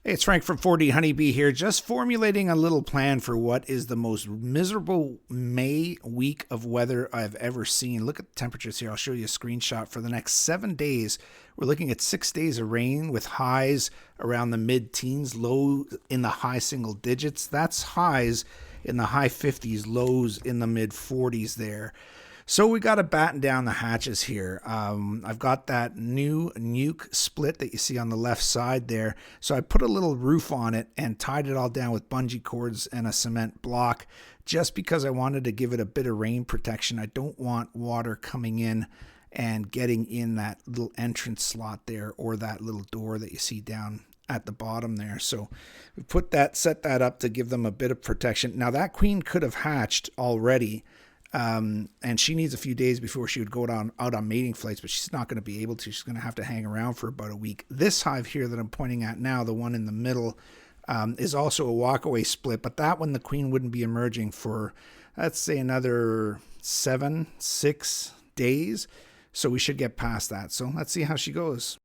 Hey, it's Frank from 4D Honeybee here, just formulating a little plan for what is the most miserable May week of weather I've ever seen. Look at the temperatures here. I'll show you a screenshot. For the next 7 days, we're looking at 6 days of rain with highs around the mid-teens, low in the high single digits. That's highs in the high 50s, lows in the mid-40s there. So we got to batten down the hatches here. I've got that new nuke split that you see on the left side there. So I put a little roof on it and tied it all down with bungee cords and a cement block just because I wanted to give it a bit of rain protection. I don't want water coming in and getting in that little entrance slot there or that little door that you see down at the bottom there. So we set that up to give them a bit of protection. Now that queen could have hatched already. And she needs a few days before she would go out on mating flights, but she's not going to be able to. She's going to have to hang around for about a week. This hive here that I'm pointing at now, the one in the middle, is also a walkaway split, but that one the queen wouldn't be emerging for, let's say, another 6 days. So we should get past that. So let's see how she goes.